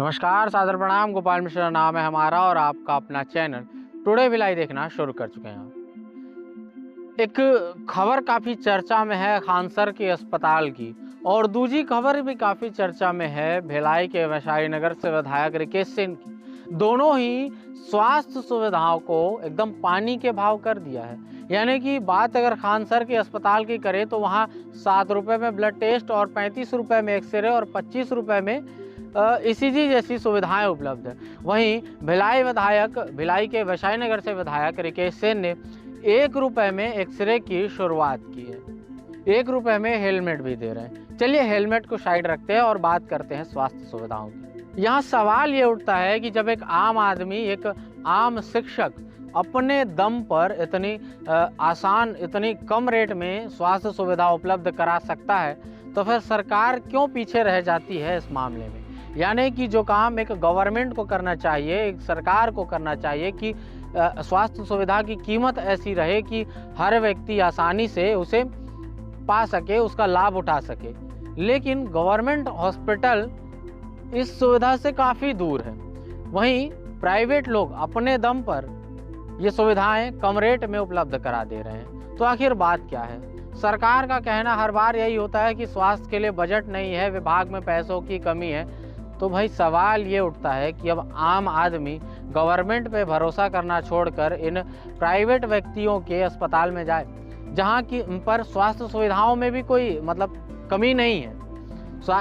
नमस्कार, सादर प्रणाम। गोपाल मिश्रा नाम है हमारा और आपका अपना चैनल टुडे भिलाई देखना शुरू कर चुके हैं। एक खबर काफ़ी चर्चा में है खानसर के अस्पताल की, और दूसरी खबर भी काफ़ी चर्चा में है भिलाई के वैशाली नगर से विधायक रिकेश सिंह की। दोनों ही स्वास्थ्य सुविधाओं को एकदम पानी के भाव कर दिया है। यानी कि बात अगर खानसर के अस्पताल की करें तो वहाँ 7 रुपये में ब्लड टेस्ट और 35 रुपये में एक्सरे और 25 रुपये में ईसीजी जैसी सुविधाएं उपलब्ध है। वहीं भिलाई के वैशाली नगर से विधायक रिकेश सिंह ने 1 रुपये में एक्सरे की शुरुआत की है। 1 रुपये में हेलमेट भी दे रहे हैं। चलिए हेलमेट को साइड रखते हैं और बात करते हैं स्वास्थ्य सुविधाओं की। यहाँ सवाल ये उठता है कि जब एक आम आदमी, एक आम शिक्षक अपने दम पर इतनी आसान, इतनी कम रेट में स्वास्थ्य सुविधा उपलब्ध करा सकता है, तो फिर सरकार क्यों पीछे रह जाती है इस मामले में। यानी कि जो काम एक गवर्नमेंट को करना चाहिए, एक सरकार को करना चाहिए कि स्वास्थ्य सुविधा की कीमत ऐसी रहे कि हर व्यक्ति आसानी से उसे पा सके, उसका लाभ उठा सके, लेकिन गवर्नमेंट हॉस्पिटल इस सुविधा से काफ़ी दूर है। वहीं प्राइवेट लोग अपने दम पर ये सुविधाएं कम रेट में उपलब्ध करा दे रहे हैं। तो आखिर बात क्या है। सरकार का कहना हर बार यही होता है कि स्वास्थ्य के लिए बजट नहीं है, विभाग में पैसों की कमी है। तो भाई सवाल ये उठता है कि अब आम आदमी गवर्नमेंट पे भरोसा करना छोड़कर इन प्राइवेट व्यक्तियों के अस्पताल में जाए, जहाँ की उन पर स्वास्थ्य सुविधाओं में भी कोई कमी नहीं है।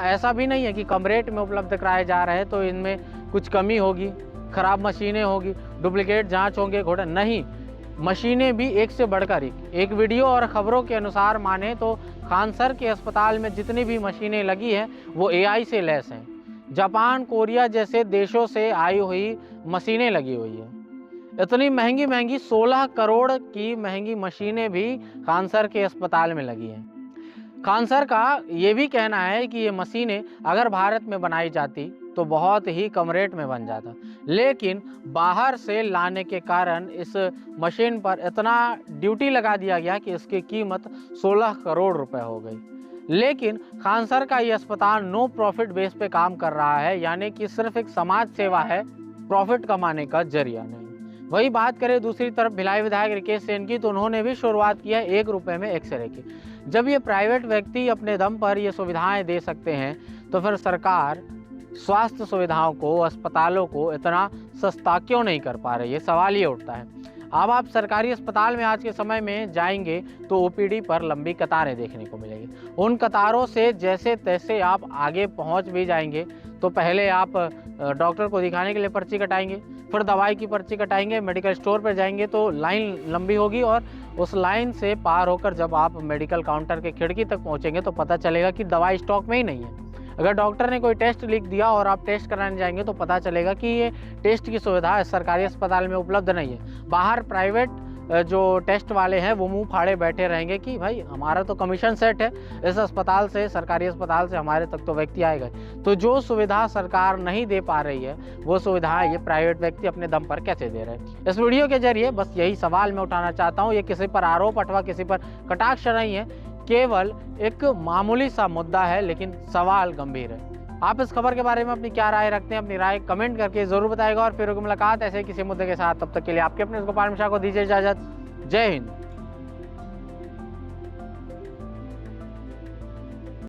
ऐसा भी नहीं है कि कम रेट में उपलब्ध कराए जा रहे हैं तो इनमें कुछ कमी होगी, खराब मशीनें होगी, डुप्लीकेट जांच होंगे, घोटाला नहीं। मशीनें भी एक से बढ़कर एक वीडियो और खबरों के अनुसार माने तो खानसर के अस्पताल में जितनी भी मशीनें लगी हैं वो एआई से लैस हैं। जापान, कोरिया जैसे देशों से आई हुई मशीनें लगी हुई है। इतनी महंगी महंगी 16 करोड़ की महंगी मशीनें भी खानसर के अस्पताल में लगी हैं। खानसर का ये भी कहना है कि ये मशीनें अगर भारत में बनाई जाती तो बहुत ही कम रेट में बन जाता, लेकिन बाहर से लाने के कारण इस मशीन पर इतना ड्यूटी लगा दिया गया कि इसकी कीमत 16 करोड़ रुपए हो गई। लेकिन खानसर का ये अस्पताल नो प्रॉफिट बेस पे काम कर रहा है, यानी कि सिर्फ एक समाज सेवा है, प्रॉफिट कमाने का जरिया नहीं। वही बात करें दूसरी तरफ भिलाई विधायक रिकेश सिंह की, तो उन्होंने भी शुरुआत की है 1 रुपये में एक्सरे की। जब ये प्राइवेट व्यक्ति अपने दम पर ये सुविधाएं दे सकते हैं, तो फिर सरकार स्वास्थ्य सुविधाओं को, अस्पतालों को इतना सस्ता क्यों नहीं कर पा रही है, सवाल ये उठता है। अब आप सरकारी अस्पताल में आज के समय में जाएंगे तो ओपीडी पर लंबी कतारें देखने को मिलेगी। उन कतारों से जैसे तैसे आप आगे पहुंच भी जाएंगे तो पहले आप डॉक्टर को दिखाने के लिए पर्ची कटाएंगे, फिर दवाई की पर्ची कटाएंगे, मेडिकल स्टोर पर जाएंगे तो लाइन लंबी होगी, और उस लाइन से पार होकर जब आप मेडिकल काउंटर के खिड़की तक पहुंचेंगे तो पता चलेगा कि दवाई स्टॉक में ही नहीं है। अगर डॉक्टर ने कोई टेस्ट लिख दिया और आप टेस्ट कराने जाएंगे तो पता चलेगा कि ये टेस्ट की सुविधा सरकारी अस्पताल में उपलब्ध नहीं है। बाहर प्राइवेट जो टेस्ट वाले हैं वो मुंह फाड़े बैठे रहेंगे कि भाई हमारा तो कमीशन सेट है, इस अस्पताल से, सरकारी अस्पताल से हमारे तक तो व्यक्ति आएगा। तो जो सुविधा सरकार नहीं दे पा रही है वो सुविधाएं ये प्राइवेट व्यक्ति अपने दम पर कैसे दे रहे हैं। इस वीडियो के जरिए बस यही सवाल मैं उठाना चाहता हूँ। ये किसी पर आरोप अथवा किसी पर कटाक्ष नहीं है, केवल एक मामूली सा मुद्दा है, लेकिन सवाल गंभीर है। आप इस खबर के बारे में अपनी क्या राय रखते हैं, अपनी राय कमेंट करके जरूर बताएगा। और फिर मुलाकात ऐसे किसी मुद्दे के साथ, तब तक के लिए आपके अपने गोपाल मिश्रा को दीजिए इजाजत। जय हिंद।